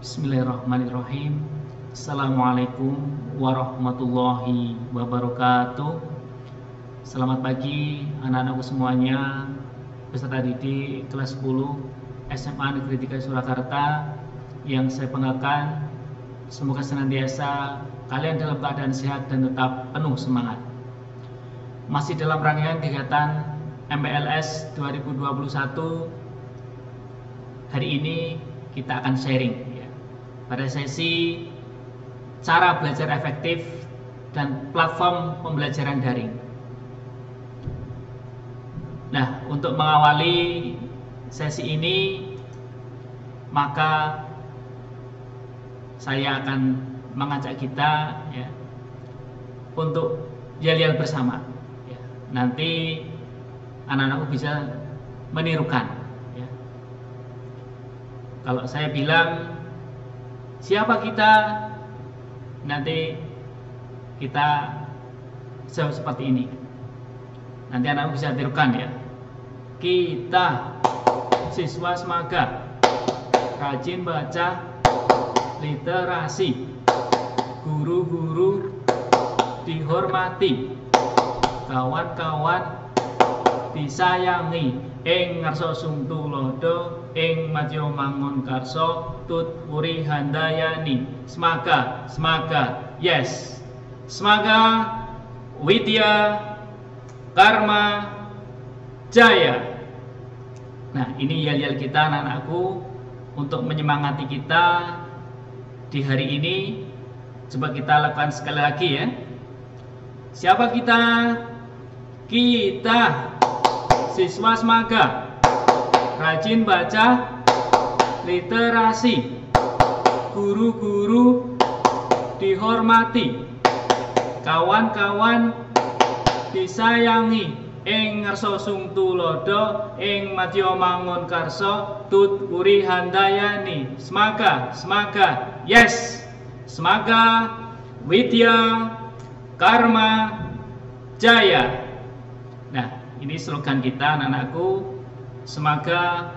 Bismillahirrahmanirrahim. Assalamualaikum warahmatullahi wabarakatuh. Selamat pagi anak-anakku semuanya, peserta didik kelas 10 SMA Negeri 3 Surakarta yang saya banggakan. Semoga senantiasa kalian dalam keadaan sehat dan tetap penuh semangat. Masih dalam rangkaian kegiatan MPLS 2021, hari ini kita akan sharing pada sesi cara belajar efektif dan platform pembelajaran daring. Nah, untuk mengawali sesi ini, maka saya akan mengajak kita untuk yel-yel bersama. Nanti anak-anakku bisa menirukan. Kalau saya bilang siapa kita, nanti kita jawab seperti ini. Nanti anak bisa tirukan ya. Kita siswa Semaga, rajin baca, literasi, guru-guru dihormati, kawan-kawan disayangi, ing ngarsa sung tulodo, ing madya mangun karsa, tut wuri handayani. Semaga, Semaga, yes. Semaga, Widya, Karma, Jaya. Nah, ini yel-yel kita anak-anakku untuk menyemangati kita di hari ini. Coba kita lakukan sekali lagi ya. Siapa kita? Kita siswa Semaga, rajin baca, literasi, guru-guru dihormati, kawan-kawan disayangi, ing ngarsa sung tulodo, ing madya mangun karsa, tut wuri handayani. Semaga, Semaga, yes. Semaga, Widya, Karma, Jaya. Nah, ini slogan kita anak-anakku. Semaga,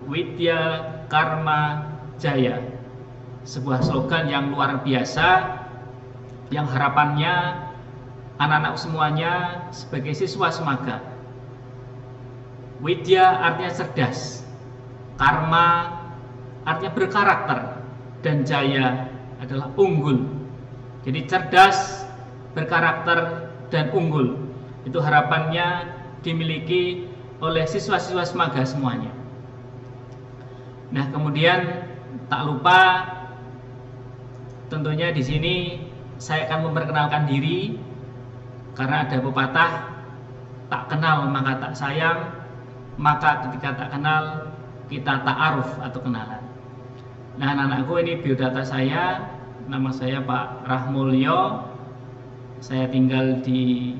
Widya, Karma, Jaya. Sebuah slogan yang luar biasa, yang harapannya anak-anak semuanya sebagai siswa Semaga. Widya artinya cerdas, Karma artinya berkarakter, dan Jaya adalah unggul. Jadi cerdas, berkarakter, dan unggul. Itu harapannya dimiliki oleh siswa-siswa Semaga semuanya. Nah, kemudian tak lupa tentunya di sini saya akan memperkenalkan diri, karena ada pepatah tak kenal maka tak sayang, maka ketika tak kenal kita ta'aruf atau kenalan. Nah, anak-anakku, ini biodata saya. Nama saya Pak Rahmulyo. Saya tinggal di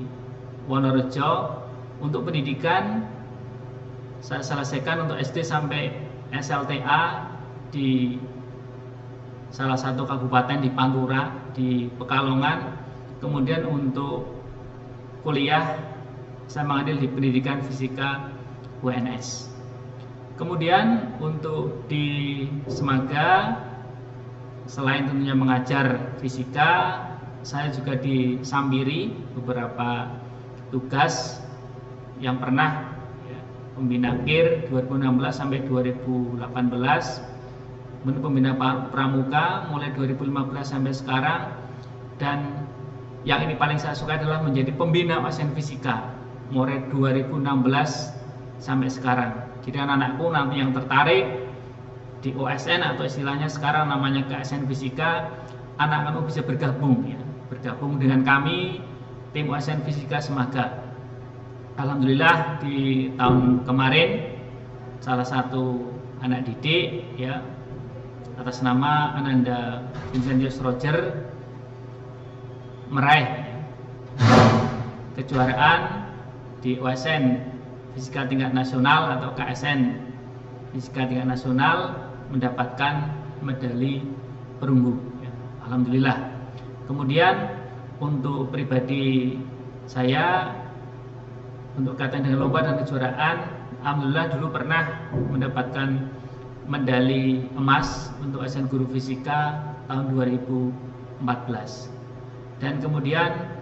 Wonorejo. Untuk pendidikan saya selesaikan untuk SD sampai SLTA di salah satu kabupaten di Pantura di Pekalongan. Kemudian untuk kuliah saya mengambil di pendidikan fisika UNS. Kemudian untuk di Semaga, selain tentunya mengajar fisika, saya juga disambiri beberapa tugas yang pernah pembina KIR 2016 sampai 2018, kemudian pembina pramuka mulai 2015 sampai sekarang, dan yang ini paling saya suka adalah menjadi pembina OSN fisika mulai 2016 sampai sekarang. Jadi anak-anakku nanti yang tertarik di OSN atau istilahnya sekarang namanya KSN Fisika, anak-anakku bisa bergabung bergabung dengan kami tim OSN Fisika Semaga. Alhamdulillah di tahun kemarin salah satu anak didik atas nama Ananda Vincentius Roger meraih kejuaraan di OSN Fisika Tingkat Nasional atau KSN Fisika Tingkat Nasional, mendapatkan medali perunggu. Alhamdulillah. Kemudian untuk pribadi saya, untuk kaitan dengan lomba dan kejuaraan, alhamdulillah dulu pernah mendapatkan medali emas untuk Asian Guru Fisika tahun 2014. Dan kemudian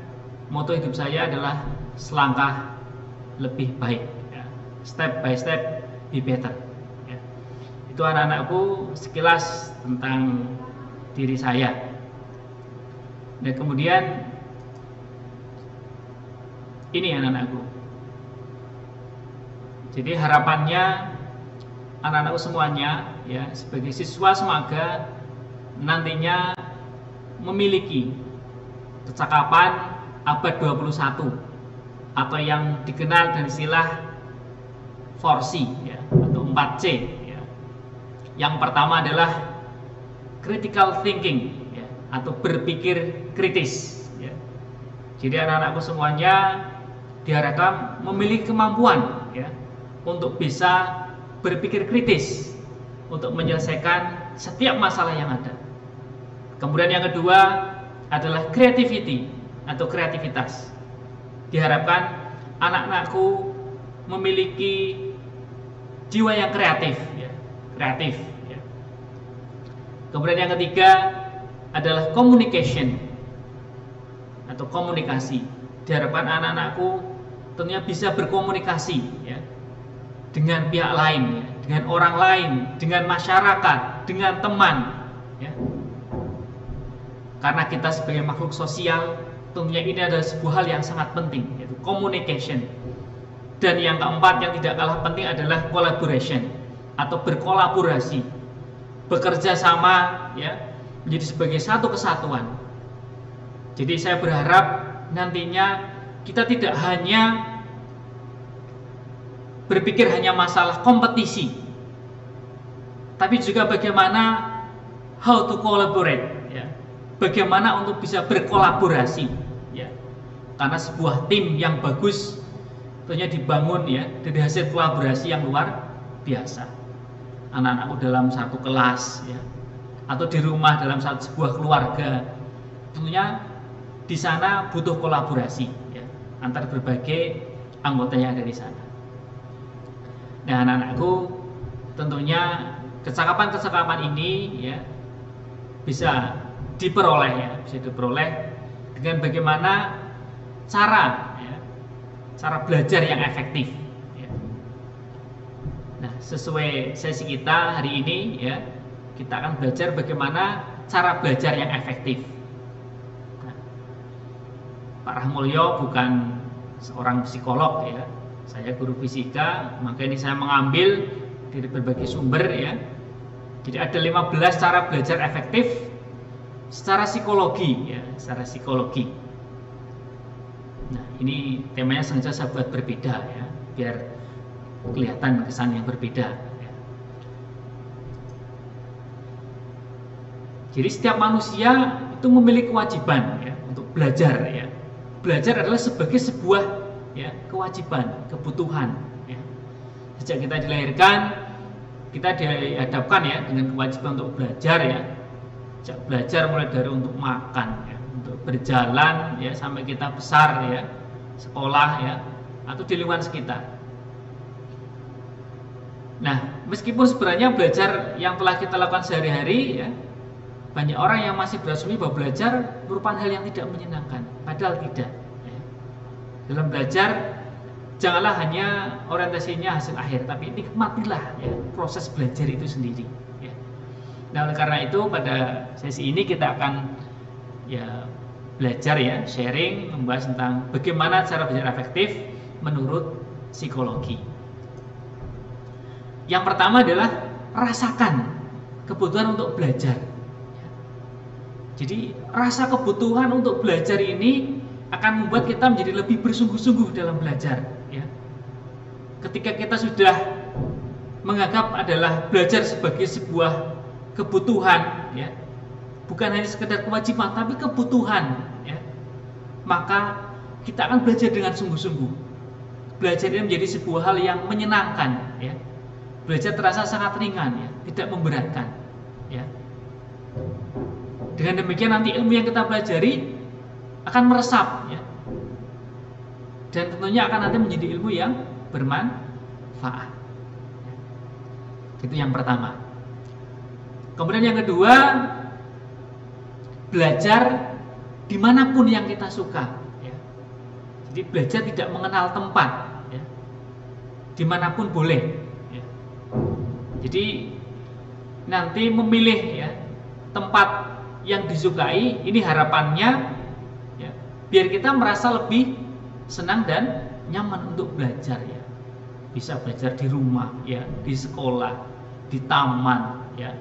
moto hidup saya adalah selangkah lebih baik, ya. Step by step be better, ya. Itu anak-anakku sekilas tentang diri saya. Dan kemudian ini anak-anakku, jadi harapannya anak-anakku semuanya, ya, sebagai siswa semoga nantinya memiliki kecakapan abad 21 atau yang dikenal dengan istilah 4C, ya, atau 4C, ya. Yang pertama adalah critical thinking, ya, atau berpikir kritis, ya. Jadi anak-anakku semuanya diharapkan memiliki kemampuan, ya, untuk bisa berpikir kritis untuk menyelesaikan setiap masalah yang ada. Kemudian yang kedua adalah creativity atau kreativitas. Diharapkan anak-anakku memiliki jiwa yang kreatif, ya, kreatif, ya. Kemudian yang ketiga adalah communication atau komunikasi. Diharapkan anak-anakku tentunya bisa berkomunikasi, ya, dengan pihak lain, ya, dengan orang lain, dengan masyarakat, dengan teman, ya. Karena kita sebagai makhluk sosial, tentunya ini adalah sebuah hal yang sangat penting, yaitu communication. Dan yang keempat yang tidak kalah penting adalah collaboration atau berkolaborasi, bekerja sama, ya, menjadi sebagai satu kesatuan. Jadi saya berharap nantinya kita tidak hanya berpikir hanya masalah kompetisi, tapi juga bagaimana how to collaborate, ya, bagaimana untuk bisa berkolaborasi, ya, karena sebuah tim yang bagus tentunya dibangun, ya, dari hasil kolaborasi yang luar biasa. Anak-anakku dalam satu kelas, ya, atau di rumah dalam sebuah keluarga, tentunya di sana butuh kolaborasi, ya, antar berbagai anggota yang ada di sana. Nah, anak-anakku tentunya kecakapan-kecakapan ini, ya, bisa diperoleh, ya, bisa diperoleh dengan bagaimana cara, ya, cara belajar yang efektif, ya. Nah, sesuai sesi kita hari ini, ya, kita akan belajar bagaimana cara belajar yang efektif. Nah, Pak Rahmulyo bukan seorang psikolog, ya. Saya guru fisika, maka ini saya mengambil dari berbagai sumber, ya. Jadi ada 15 cara belajar efektif secara psikologi, ya, secara psikologi. Nah, ini temanya sengaja saya buat berbeda, ya, biar kelihatan kesan yang berbeda, ya. Jadi setiap manusia itu memiliki kewajiban, ya, untuk belajar, ya. Belajar adalah sebagai sebuah, ya, kewajiban, kebutuhan, ya. Sejak kita dilahirkan, kita dihadapkan, ya, dengan kewajiban untuk belajar, ya. Sejak belajar mulai dari untuk makan, ya, untuk berjalan, ya, sampai kita besar, ya, sekolah, ya, atau di lingkungan sekitar. Nah, meskipun sebenarnya belajar yang telah kita lakukan sehari-hari, ya, banyak orang yang masih berasumsi bahwa belajar merupakan hal yang tidak menyenangkan, padahal tidak. Dalam belajar, janganlah hanya orientasinya hasil akhir, tapi nikmatilah, ya, proses belajar itu sendiri, ya. Nah, oleh karena itu pada sesi ini kita akan, ya, belajar, ya, sharing, membahas tentang bagaimana cara belajar efektif menurut psikologi. Yang pertama adalah rasakan kebutuhan untuk belajar. Jadi rasa kebutuhan untuk belajar ini akan membuat kita menjadi lebih bersungguh-sungguh dalam belajar, ya. Ketika kita sudah menganggap adalah belajar sebagai sebuah kebutuhan, ya, bukan hanya sekedar kewajiban tapi kebutuhan, ya, maka kita akan belajar dengan sungguh-sungguh. Belajar ini menjadi sebuah hal yang menyenangkan, ya. Belajar terasa sangat ringan, ya, tidak memberatkan, ya. Dengan demikian nanti ilmu yang kita pelajari akan meresap, ya, dan tentunya akan nanti menjadi ilmu yang bermanfaat. Itu yang pertama. Kemudian yang kedua, belajar dimanapun yang kita suka. Ya. Jadi belajar tidak mengenal tempat. Ya. Dimanapun boleh. Ya. Jadi nanti memilih ya tempat yang disukai, ini harapannya ya, biar kita merasa lebih senang dan nyaman untuk belajar ya. Bisa belajar di rumah ya, di sekolah, di taman ya.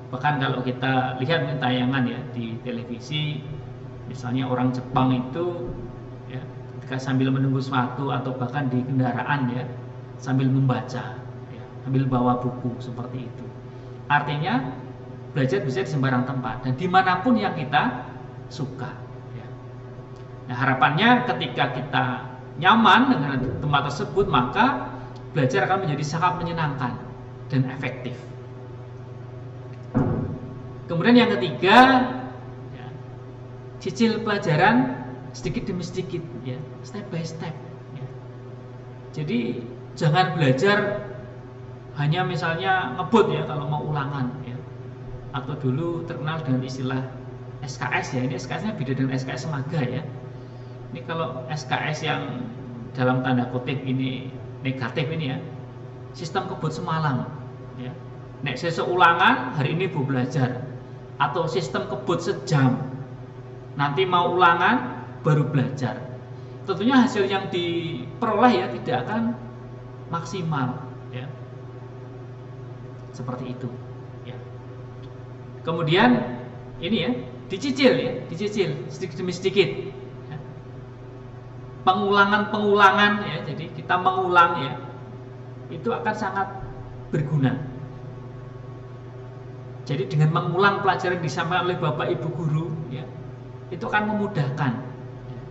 Bahkan kalau kita lihat tayangan ya di televisi, misalnya orang Jepang itu ya, ketika sambil menunggu sesuatu atau bahkan di kendaraan ya, sambil membaca ya, sambil bawa buku seperti itu. Artinya belajar bisa di sembarang tempat dan dimanapun yang kita suka ya. Nah, harapannya ketika kita nyaman dengan tempat tersebut, maka belajar akan menjadi sangat menyenangkan dan efektif. Kemudian yang ketiga ya, cicil pelajaran sedikit demi sedikit ya, step by step ya. Jadi jangan belajar hanya misalnya ngebut ya kalau mau ulangan ya. Atau dulu terkenal dengan istilah SKS ya, ini SKS-nya beda dengan SKS Semaga ya. Ini kalau SKS yang dalam tanda kutip ini negatif ini ya, sistem kebut semalam ya. Nek sesuk ulangan, hari ini Bu belajar. Atau sistem kebut sejam, nanti mau ulangan baru belajar. Tentunya hasil yang diperoleh ya tidak akan maksimal ya. Seperti itu ya. Kemudian ini ya, dicicil sedikit demi sedikit ya. Pengulangan ya, jadi kita mengulang ya, itu akan sangat berguna. Jadi dengan mengulang pelajaran yang disampaikan oleh Bapak Ibu guru ya, itu akan memudahkan ya.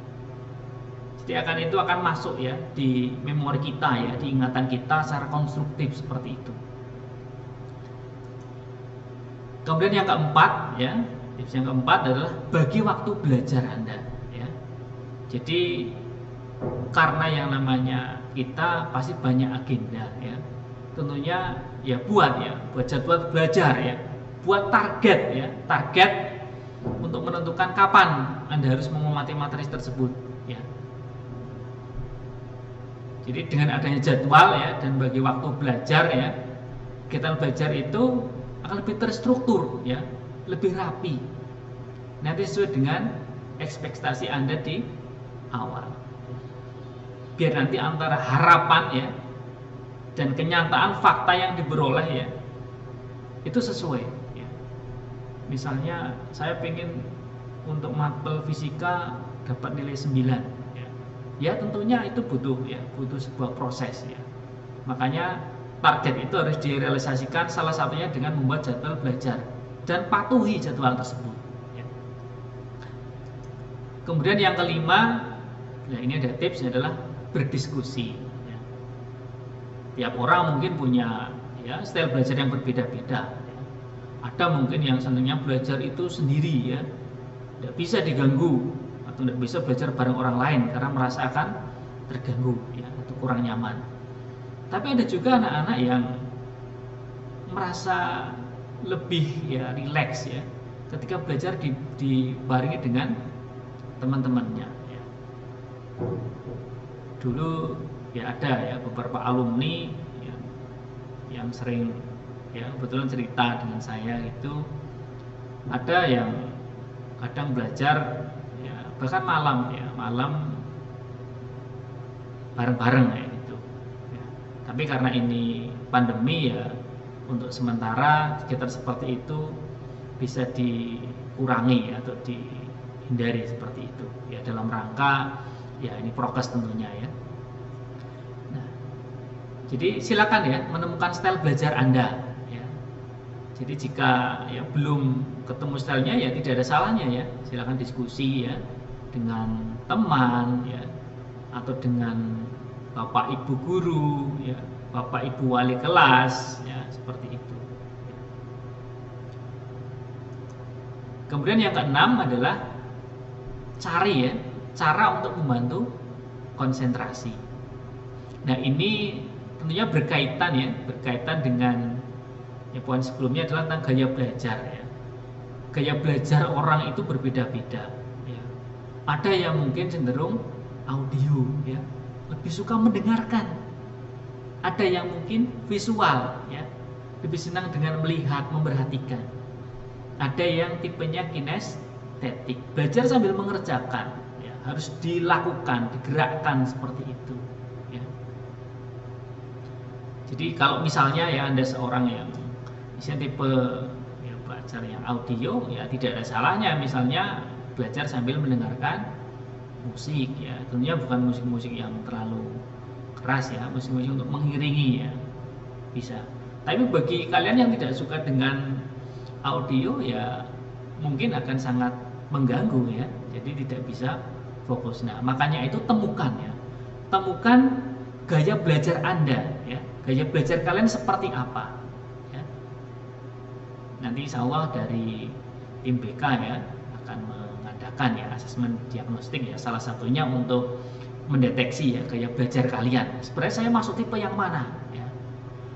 Jadi itu akan masuk ya di memori kita ya, di ingatan kita secara konstruktif seperti itu. Kemudian yang keempat ya, tips yang keempat adalah bagi waktu belajar Anda ya. Jadi karena yang namanya kita pasti banyak agenda ya. Tentunya ya buat jadwal belajar ya. Buat target ya, target untuk menentukan kapan Anda harus mengamati materi tersebut ya. Jadi dengan adanya jadwal ya dan bagi waktu belajar ya, kegiatan belajar itu akan lebih terstruktur ya, lebih rapi. Nanti sesuai dengan ekspektasi Anda di awal. Biar nanti antara harapan ya dan kenyataan fakta yang diperoleh ya itu sesuai ya. Misalnya saya pengen untuk mapel fisika dapat nilai 9 ya. Ya tentunya itu butuh sebuah proses ya. Makanya target itu harus direalisasikan salah satunya dengan membuat jadwal belajar dan patuhi jadwal tersebut ya. Kemudian yang kelima, nah ini ada tips adalah berdiskusi ya. Tiap orang mungkin punya ya style belajar yang berbeda-beda ya. Ada mungkin yang senangnya belajar itu sendiri ya, tidak bisa diganggu atau tidak bisa belajar bareng orang lain karena merasakan terganggu ya, atau kurang nyaman. Tapi ada juga anak-anak yang merasa lebih ya rileks ya ketika belajar dibarengi dengan teman-temannya ya. Dulu ya ada ya beberapa alumni yang sering ya kebetulan cerita dengan saya itu, ada yang kadang belajar ya bahkan malam bareng-bareng ya. Tapi karena ini pandemi ya, untuk sementara kegiatan seperti itu bisa dikurangi atau dihindari seperti itu ya, dalam rangka ya ini prokes tentunya ya. Nah, jadi silakan ya menemukan style belajar Anda ya. Jadi jika ya belum ketemu stylenya ya tidak ada salahnya ya, silakan diskusi ya dengan teman ya, atau dengan Bapak Ibu guru ya, Bapak Ibu wali kelas ya, seperti itu. Kemudian yang keenam adalah cari ya cara untuk membantu konsentrasi. Nah, ini tentunya berkaitan dengan poin sebelumnya adalah tentang gaya belajar ya. Gaya belajar orang itu berbeda-beda ya. Ada yang mungkin cenderung audio ya, lebih suka mendengarkan. Ada yang mungkin visual ya, lebih senang dengan melihat, memperhatikan. Ada yang tipenya kinestetik, belajar sambil mengerjakan ya, harus dilakukan, digerakkan seperti itu ya. Jadi kalau misalnya ya Anda seorang yang misalnya tipe ya, belajar yang audio ya, tidak ada salahnya misalnya belajar sambil mendengarkan musik ya. Tentunya bukan musik-musik yang terlalu keras ya, musik-musik untuk mengiringi ya, bisa. Tapi bagi kalian yang tidak suka dengan audio ya mungkin akan sangat mengganggu ya, jadi tidak bisa fokus. Nah makanya itu temukan ya, temukan gaya belajar Anda ya, gaya belajar kalian seperti apa ya. Nanti insya Allah dari tim BK ya akan mengadakan ya asesmen diagnostik ya, salah satunya untuk mendeteksi ya gaya belajar kalian. Sebenarnya saya masuk tipe yang mana ya.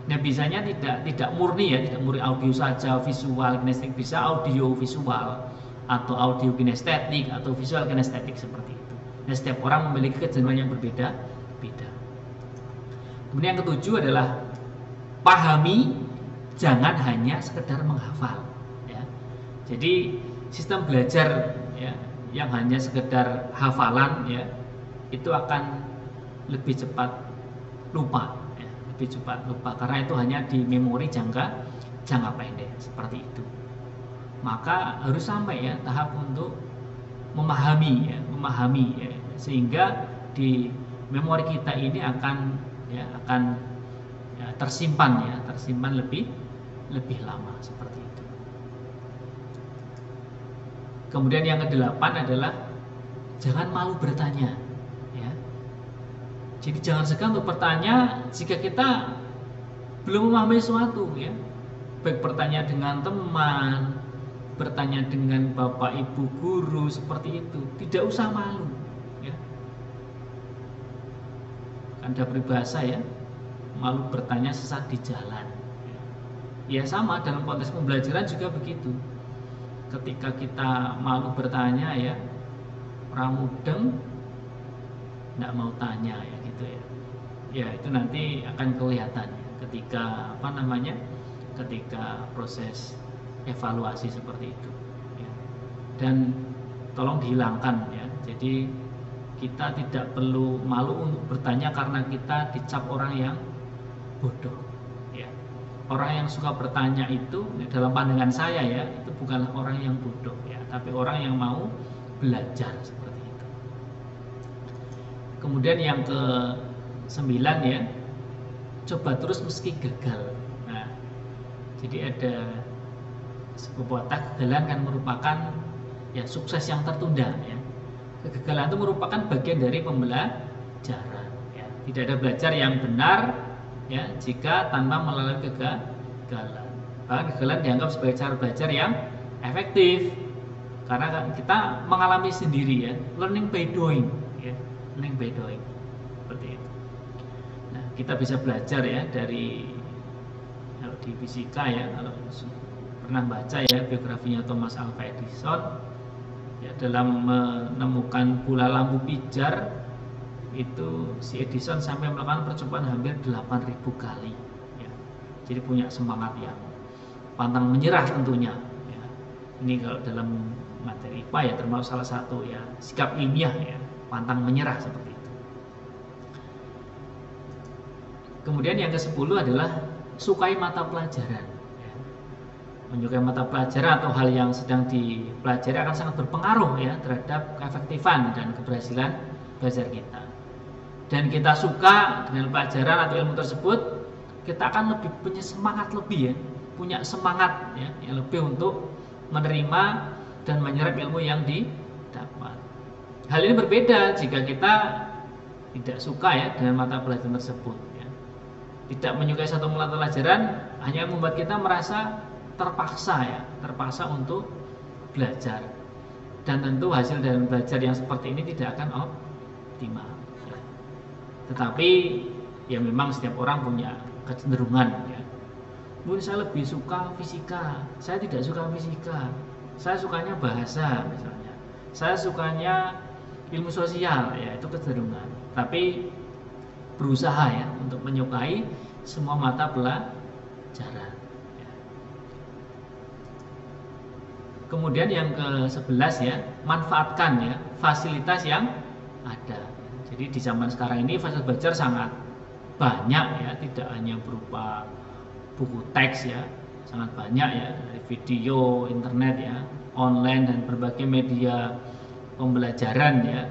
Nah biasanya tidak murni ya, tidak murni audio saja, visual kinestetik, bisa audio visual atau audio kinestetik atau visual kinestetik seperti itu. Nah setiap orang memiliki kecenderungan yang berbeda-beda. Kemudian yang ketujuh adalah pahami, jangan hanya sekedar menghafal ya. Jadi sistem belajar ya yang hanya sekedar hafalan ya, itu akan lebih cepat lupa ya, lebih cepat lupa karena itu hanya di memori jangka pendek seperti itu. Maka harus sampai ya tahap untuk memahami ya, sehingga di memori kita ini akan tersimpan lebih lama seperti itu. Kemudian yang kedelapan adalah jangan malu bertanya ya. Jadi jangan segan untuk bertanya jika kita belum memahami sesuatu ya. Baik bertanya dengan teman, bertanya dengan bapak ibu guru seperti itu, tidak usah malu ya. Ada peribahasa ya, malu bertanya sesat di jalan ya. Sama dalam konteks pembelajaran juga begitu. Ketika kita malu bertanya ya, orang mudeng tidak mau tanya ya gitu ya. Ya itu nanti akan kelihatan ya, ketika proses evaluasi seperti itu ya. Dan tolong dihilangkan ya. Jadi kita tidak perlu malu untuk bertanya karena kita dicap orang yang bodoh ya. Orang yang suka bertanya itu dalam pandangan saya ya, itu bukanlah orang yang bodoh ya, tapi orang yang mau belajar seperti itu. Kemudian yang ke-9 ya, coba terus meski gagal. Nah, jadi ada pepatah, kegagalan kan merupakan ya sukses yang tertunda ya. Kegagalan itu merupakan bagian dari pembelajaran ya. Tidak ada belajar yang benar ya jika tanpa melalui kegagalan. Bahkan kegagalan dianggap sebagai cara belajar yang efektif karena kita mengalami sendiri ya, learning by doing ya, learning by doing seperti itu. Nah, kita bisa belajar ya dari kalau di fisika ya, kalau pernah baca ya biografinya Thomas Alva Edison ya, dalam menemukan bola lampu pijar itu si Edison sampai melakukan percobaan hampir 8.000 kali ya. Jadi punya semangat yang pantang menyerah tentunya ya. Ini kalau dalam materi IPA ya termasuk salah satu ya sikap ilmiah ya, pantang menyerah seperti itu. Kemudian yang ke-10 adalah sukai mata pelajaran ya. Menyukai mata pelajaran atau hal yang sedang dipelajari akan sangat berpengaruh ya terhadap keefektifan dan keberhasilan belajar kita. Dan kita suka dengan pelajaran atau ilmu tersebut, kita akan lebih punya semangat lebih ya, punya semangat ya yang lebih untuk menerima dan menyerap ilmu yang didapat. Hal ini berbeda jika kita tidak suka ya dengan mata pelajaran tersebut ya. Tidak menyukai satu mata pelajaran hanya membuat kita merasa terpaksa untuk belajar. Dan tentu hasil dari belajar yang seperti ini tidak akan optimal. Tetapi ya memang setiap orang punya kecenderungan ya mungkin saya lebih suka fisika, saya tidak suka fisika, saya sukanya bahasa misalnya, saya sukanya ilmu sosial, ya itu kecenderungan. Tapi berusaha ya untuk menyukai semua mata pelajaran. Ya. Kemudian yang ke-11 ya, manfaatkan ya fasilitas yang ada. Jadi di zaman sekarang ini fasilitas belajar sangat banyak ya, tidak hanya berupa buku teks ya, sangat banyak ya, dari video, internet ya, online dan berbagai media pembelajaran ya,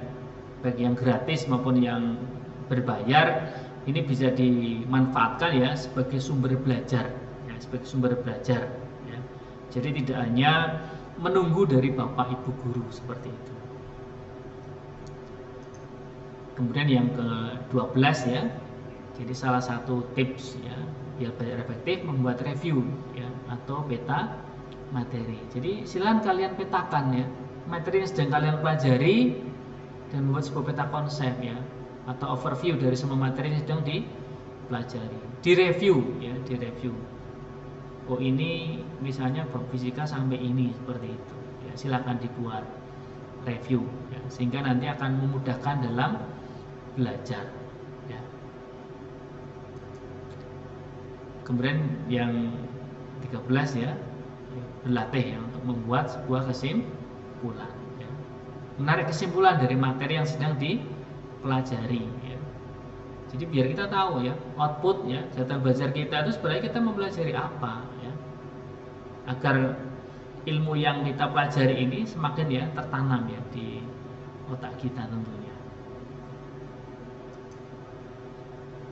baik yang gratis maupun yang berbayar, ini bisa dimanfaatkan ya sebagai sumber belajar ya, sebagai sumber belajar ya. Jadi tidak hanya menunggu dari bapak ibu guru seperti itu. Kemudian yang ke-12 ya, jadi salah satu tips ya biar belajar efektif, membuat review ya atau peta materi. Jadi silakan kalian petakan ya materi yang sedang kalian pelajari dan membuat sebuah peta konsep ya atau overview dari semua materi yang sedang dipelajari. Direview ya, direview. Oh ini misalnya bab fisika sampai ini seperti itu. Ya, silakan dibuat review ya, sehingga nanti akan memudahkan dalam belajar. Ya. Kemudian yang 13 ya, berlatih ya untuk membuat sebuah kesimpulan ya. Menarik kesimpulan dari materi yang sedang dipelajari ya. Jadi biar kita tahu ya output ya data belajar kita itu sebenarnya kita mempelajari apa ya, agar ilmu yang kita pelajari ini semakin ya tertanam ya di otak kita tentunya.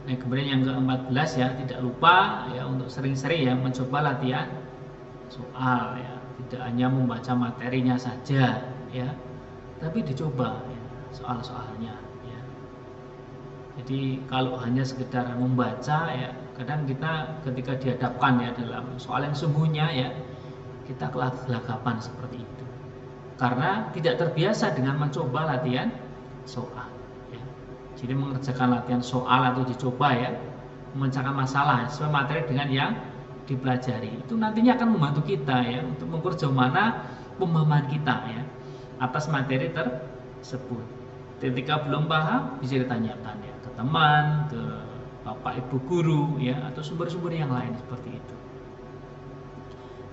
Nah, kemudian yang ke-14 ya, tidak lupa ya untuk sering-sering ya mencoba latihan soal ya, tidak hanya membaca materinya saja ya, tapi dicoba ya, soal-soalnya ya. Jadi kalau hanya sekedar membaca ya, kadang kita ketika dihadapkan ya dalam soal yang sungguhnya ya, kita kelagapan seperti itu karena tidak terbiasa dengan mencoba latihan soal. Jadi mengerjakan latihan soal atau dicoba ya, memecahkan masalah sesuai materi dengan yang dipelajari. Itu nantinya akan membantu kita ya untuk mengukur sejauh mana pemahaman kita ya atas materi tersebut. Ketika belum paham bisa ditanyakan ya ke teman, ke bapak ibu guru ya atau sumber-sumber yang lain seperti itu.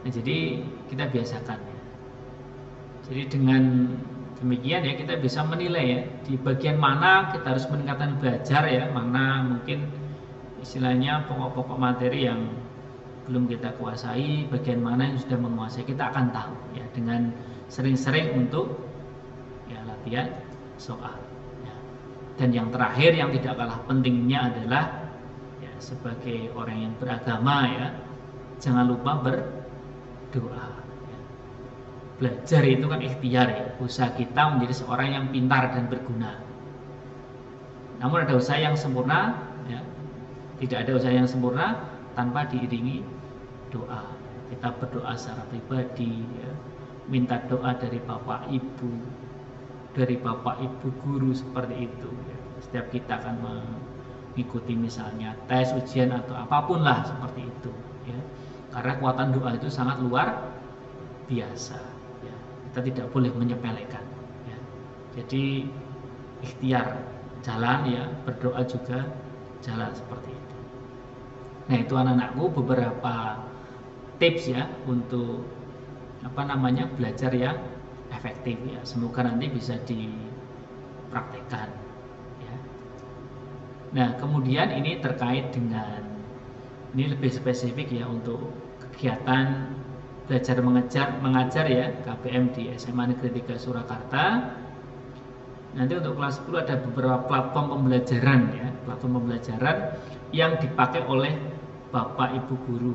Nah, jadi kita biasakan ya. Jadi dengan demikian ya kita bisa menilai ya di bagian mana kita harus meningkatkan belajar ya, mana mungkin istilahnya pokok-pokok materi yang belum kita kuasai, bagian mana yang sudah menguasai, kita akan tahu ya dengan sering-sering untuk ya latihan soal ya. Dan yang terakhir yang tidak kalah pentingnya adalah ya sebagai orang yang beragama ya, jangan lupa berdoa. Belajar itu kan ikhtiar ya, usaha kita menjadi seorang yang pintar dan berguna. Namun ada usaha yang sempurna ya. Tidak ada usaha yang sempurna tanpa diiringi doa. Kita berdoa secara pribadi ya. Minta doa dari bapak ibu, dari bapak ibu guru seperti itu ya. Setiap kita akan mengikuti misalnya tes, ujian atau apapun lah seperti itu ya. Karena kekuatan doa itu sangat luar biasa. Kita tidak boleh menyepelekan ya. Jadi ikhtiar jalan ya, berdoa juga jalan seperti itu. Nah itu anak-anakku beberapa tips ya untuk belajar yang efektif ya. Semoga nanti bisa dipraktekkan ya. Nah kemudian ini terkait dengan, ini lebih spesifik ya untuk kegiatan belajar mengajar ya KBM di SMA Negeri 3 Surakarta. Nanti untuk kelas 10 ada beberapa platform pembelajaran ya, platform pembelajaran yang dipakai oleh bapak ibu guru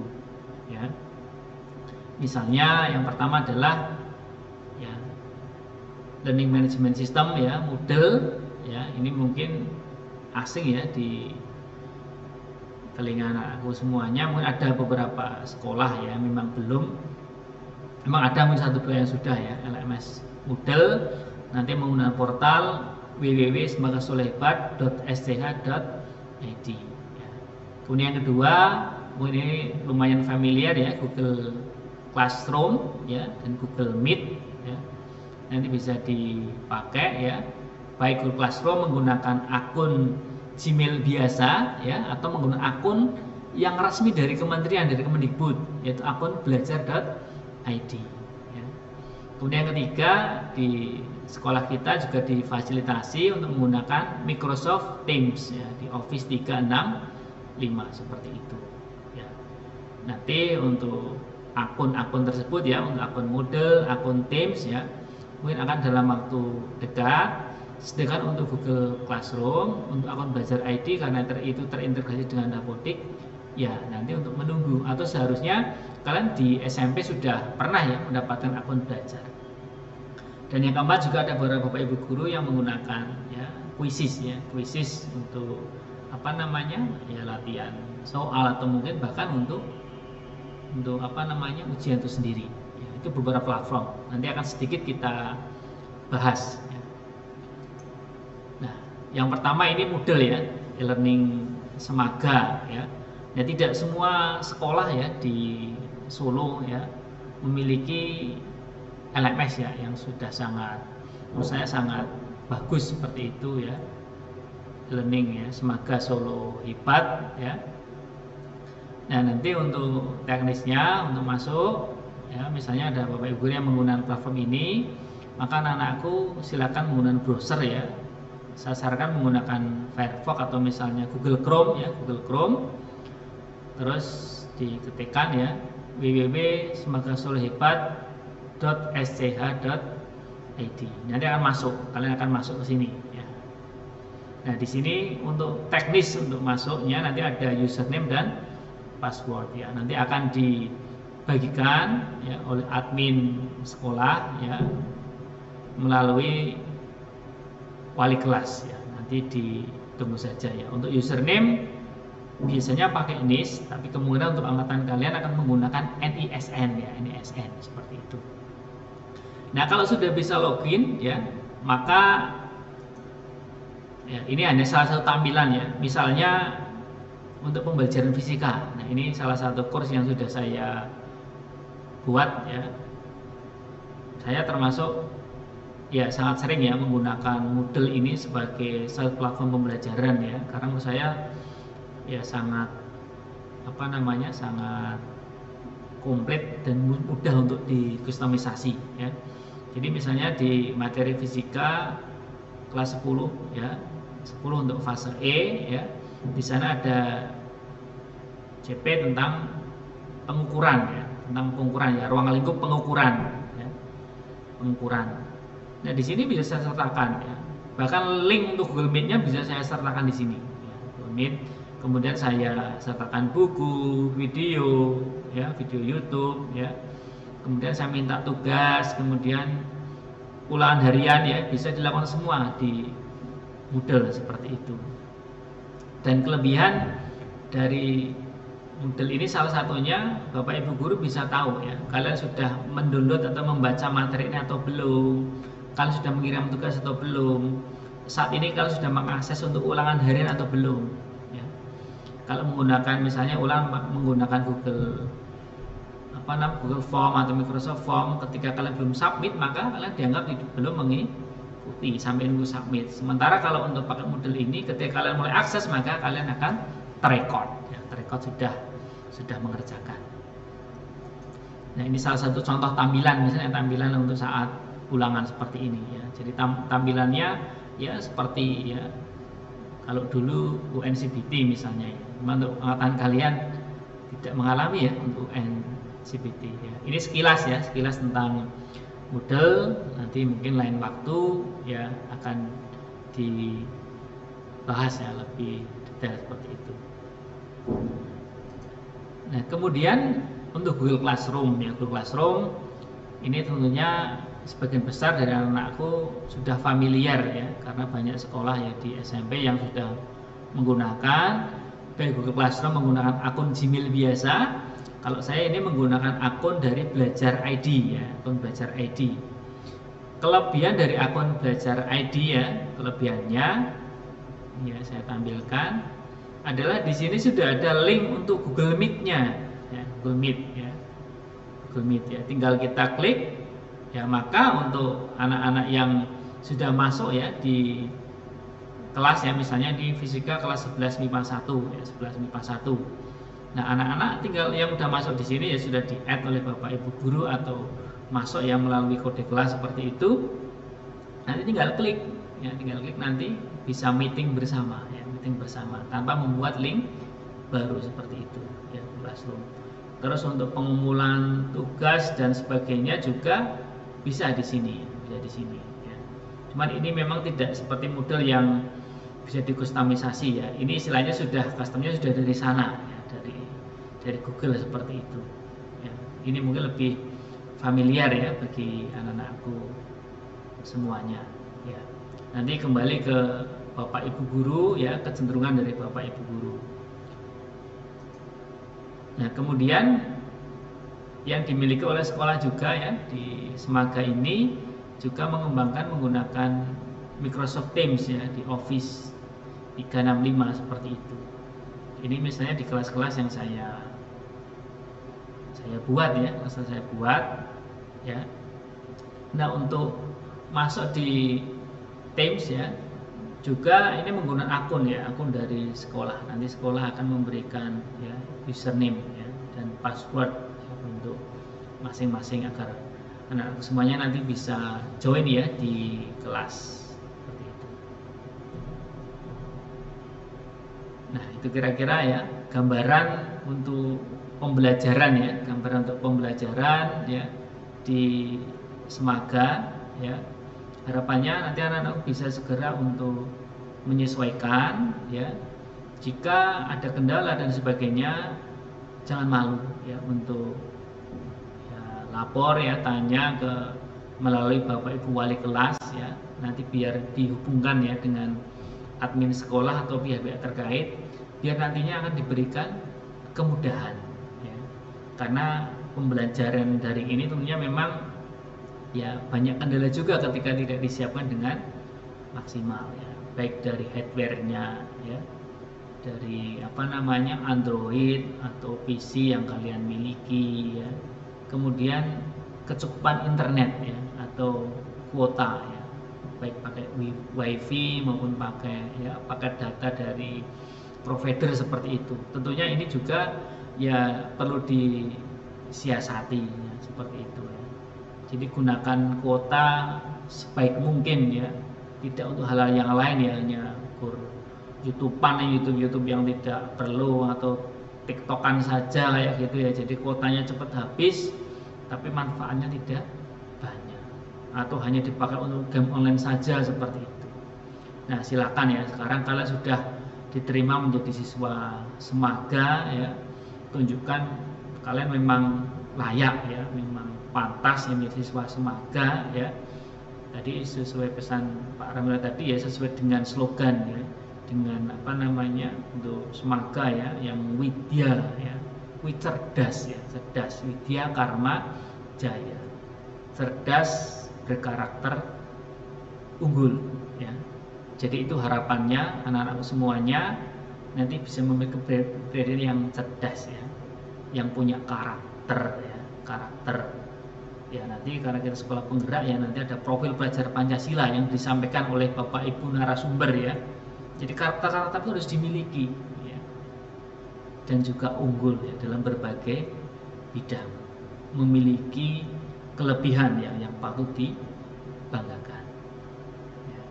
ya. Misalnya yang pertama adalah ya Learning Management System ya, Moodle ya. Ini mungkin asing ya di telinga anakku semuanya. Mungkin ada beberapa sekolah ya memang belum. Memang ada mungkin satu dua yang sudah ya, LMS Moodle. Nanti menggunakan portal www.semogasolehbat.sch.id ya. Kemudian yang kedua mungkin ini lumayan familiar ya, Google Classroom ya dan Google Meet ya. Nanti bisa dipakai ya, baik Google Classroom menggunakan akun Gmail biasa ya, atau menggunakan akun yang resmi dari kementerian, dari Kemendikbud, yaitu akun belajar.id ya. Kemudian yang ketiga, di sekolah kita juga difasilitasi untuk menggunakan Microsoft Teams ya, di Office 365 seperti itu ya. Nanti untuk akun-akun tersebut ya, untuk akun Moodle, akun Teams ya, mungkin akan dalam waktu dekat. Sedangkan untuk Google Classroom, untuk akun belajar ID karena itu terintegrasi dengan Dapodik, ya nanti untuk menunggu, atau seharusnya kalian di SMP sudah pernah ya mendapatkan akun belajar. Dan yang keempat, juga ada beberapa Bapak Ibu guru yang menggunakan ya quizzes ya, quizzes untuk apa namanya ya, latihan soal atau mungkin bahkan untuk ujian itu sendiri ya. Itu beberapa platform, nanti akan sedikit kita bahas ya. Nah, yang pertama ini Moodle ya, e-learning Semaga ya. Ya, tidak semua sekolah ya di Solo ya memiliki LMS ya yang sudah sangat, menurut saya sangat bagus seperti itu ya. Learning ya, Semaga Solo Hebat ya. Nah, nanti untuk teknisnya, untuk masuk ya, misalnya ada Bapak Ibu yang menggunakan platform ini, maka anak-anakku silakan menggunakan browser ya. Saya sarankan menggunakan Firefox atau misalnya Google Chrome ya, Google Chrome. Terus diketikkan ya www.semagasolohebat.sch.id. Nanti akan masuk, kalian akan masuk ke sini ya. Nah, di sini untuk teknis untuk masuknya nanti ada username dan password ya. Nanti akan dibagikan ya oleh admin sekolah ya melalui wali kelas ya. Nanti ditunggu saja ya. Untuk username biasanya pakai NIS, tapi kemungkinan untuk angkatan kalian akan menggunakan NISN ya, NISN seperti itu. Nah, kalau sudah bisa login ya, maka ya, ini hanya salah satu tampilan ya. Misalnya untuk pembelajaran fisika. Nah, ini salah satu course yang sudah saya buat ya. Saya termasuk ya sangat sering ya menggunakan Moodle ini sebagai salah satu platform pembelajaran ya. Karena menurut saya ya sangat sangat komplit dan mudah untuk dikustomisasi ya. Jadi misalnya di materi fisika kelas 10 ya, 10 untuk fase E ya. Di sana ada CP tentang pengukuran ya, tentang pengukuran ya, ruang lingkup pengukuran ya. Pengukuran. Nah, di sini bisa saya sertakan ya. Bahkan link untuk Google Meet-nya bisa saya sertakan di sini ya, Google Meet. Kemudian saya sertakan buku, video ya, video YouTube ya. Kemudian saya minta tugas, kemudian ulangan harian ya, bisa dilakukan semua di Moodle seperti itu. Dan kelebihan dari Moodle ini salah satunya Bapak Ibu guru bisa tahu ya, kalian sudah mendownload atau membaca materi ini atau belum, kalian sudah mengirim tugas atau belum, saat ini kalian sudah mengakses untuk ulangan harian atau belum ya. Kalau menggunakan misalnya menggunakan Google Form atau Microsoft Form, ketika kalian belum submit maka kalian dianggap belum mengikuti sampai nunggu submit. Sementara kalau untuk pakai Moodle ini, ketika kalian mulai akses maka kalian akan terrecord ya, terrecord sudah mengerjakan. Nah, ini salah satu contoh tampilan, misalnya tampilan untuk saat ulangan seperti ini ya. Jadi tampilannya ya seperti ya kalau dulu UN CBT misalnya ya. Untuk angkatan kalian tidak mengalami ya untuk UN CBT ya. Ini sekilas ya, sekilas tentang Moodle. Nanti mungkin lain waktu ya akan dibahas ya lebih detail seperti itu. Nah, kemudian untuk Google Classroom ya, Google Classroom ini tentunya sebagian besar dari anak-anakku sudah familiar ya, karena banyak sekolah ya di SMP yang sudah menggunakan baik Google Classroom menggunakan akun Gmail biasa. Kalau saya ini menggunakan akun dari Belajar ID ya, akun Belajar ID. Kelebihan dari akun Belajar ID ya, kelebihannya ya saya tampilkan. adalah di sini sudah ada link untuk Google Meet-nya, ya, Google Meet ya. Google Meet ya. Tinggal kita klik ya, maka untuk anak-anak yang sudah masuk ya di kelas ya, misalnya di fisika kelas 11 MIPA 1 ya, 11 MIPA 1. Nah, anak-anak tinggal yang sudah masuk di sini ya sudah di-add oleh Bapak Ibu guru atau masuk yang melalui kode kelas seperti itu. Nanti tinggal klik ya, tinggal klik nanti bisa meeting bersama ya, meeting bersama tanpa membuat link baru seperti itu ya, Classroom. Terus untuk pengumpulan tugas dan sebagainya juga bisa di sini, bisa di sini ya. Cuman ini memang tidak seperti model yang bisa dikustomisasi ya. Ini istilahnya sudah customnya sudah dari sana ya, dari Google seperti itu. Ya. Ini mungkin lebih familiar ya bagi anak-anakku semuanya. Ya. Nanti kembali ke Bapak Ibu guru ya, kecenderungan dari Bapak Ibu guru. Nah, kemudian yang dimiliki oleh sekolah juga ya di Semaga ini juga mengembangkan menggunakan Microsoft Teams ya di Office 365 seperti itu. Ini misalnya di kelas-kelas yang saya buat ya, saya buat ya. Nah, untuk masuk di Teams ya juga ini menggunakan akun ya, akun dari sekolah. Nanti sekolah akan memberikan ya username ya, dan password ya, untuk masing-masing agar anak semuanya nanti bisa join ya di kelas seperti itu. Nah, itu kira-kira ya gambaran untuk pembelajaran ya, gambaran untuk pembelajaran ya di Semaga ya. Harapannya nanti anak-anak bisa segera untuk menyesuaikan ya. Jika ada kendala dan sebagainya, jangan malu ya untuk ya, lapor ya, tanya ke melalui Bapak Ibu wali kelas ya. Nanti biar dihubungkan ya dengan admin sekolah atau pihak-pihak terkait, biar nantinya akan diberikan kemudahan ya. Karena pembelajaran daring ini tentunya memang ya banyak kendala juga ketika tidak disiapkan dengan maksimal ya, baik dari hardware-nya ya, dari Android atau PC yang kalian miliki ya, kemudian kecukupan internet ya atau kuota ya, baik pakai wifi maupun pakai ya paket data dari provider seperti itu. Tentunya ini juga ya perlu disiasati ya, seperti itu ya. Jadi gunakan kuota sebaik mungkin ya, tidak untuk hal-hal yang lain ya, hanya YouTubean YouTube yang tidak perlu atau TikTokan saja kayak gitu ya. Jadi kuotanya cepat habis, tapi manfaatnya tidak banyak, atau hanya dipakai untuk game online saja seperti itu. Nah, silakan ya, sekarang kalian sudah diterima menjadi siswa Semaga ya, tunjukkan kalian memang layak ya, memang pantas ya menjadi siswa Semaga ya. Tadi sesuai pesan Pak Ramila tadi ya, sesuai dengan slogan ya, dengan untuk Semaga ya, yang widya ya, cerdas ya, cerdas, widya karma jaya, cerdas berkarakter unggul ya. Jadi itu harapannya anak-anak semuanya nanti bisa memiliki kepribadian yang cerdas ya, yang punya karakter ya, karakter ya. Nanti karena kita sekolah penggerak ya, nanti ada profil pelajar Pancasila yang disampaikan oleh Bapak Ibu narasumber ya. Jadi karakter-karakter itu harus dimiliki ya, dan juga unggul ya dalam berbagai bidang, memiliki kelebihan ya yang patut dibanggakan ya.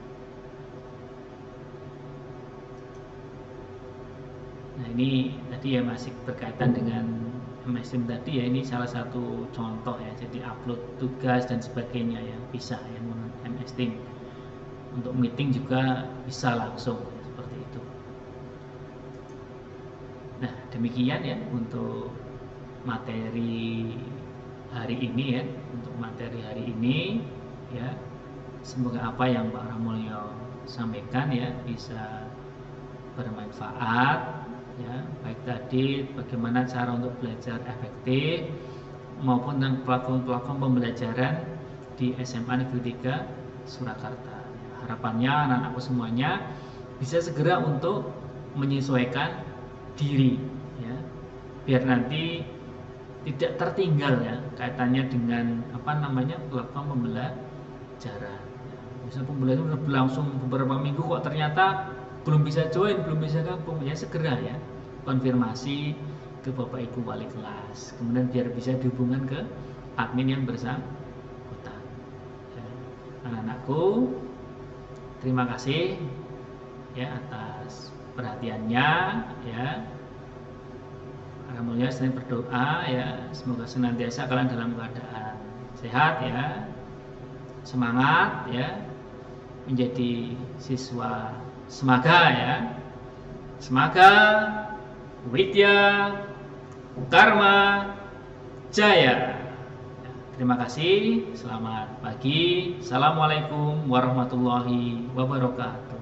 Nah, ini tadi ya masih berkaitan dengan MSTEAM tadi ya, ini salah satu contoh ya. Jadi upload tugas dan sebagainya ya bisa ya menggunakan MSTEAM. Untuk meeting juga bisa langsung ya, seperti itu. Nah, demikian ya untuk materi hari ini ya, untuk materi hari ini ya. Semoga apa yang Pak Ramulyo sampaikan ya bisa bermanfaat ya, baik tadi bagaimana cara untuk belajar efektif maupun tentang platform-platform pembelajaran di SMA Negeri 3 Surakarta. Harapannya anak-anakku semuanya bisa segera untuk menyesuaikan diri ya, biar nanti tidak tertinggal ya kaitannya dengan platform pembelajaran. Misalnya pembelajaran sudah berlangsung beberapa minggu kok ternyata belum bisa join, belum bisa gabung, ya segera ya konfirmasi ke Bapak Ibu wali kelas, kemudian biar bisa dihubungkan ke admin yang bersangkutan. Ya. Anak-anakku, terima kasih ya atas perhatiannya ya. Alhamdulillah saya berdoa ya semoga senantiasa kalian dalam keadaan sehat ya, semangat ya, menjadi siswa semaga ya, semaga Widya Karma Jaya. Terima kasih, selamat pagi, assalamualaikum warahmatullahi wabarakatuh.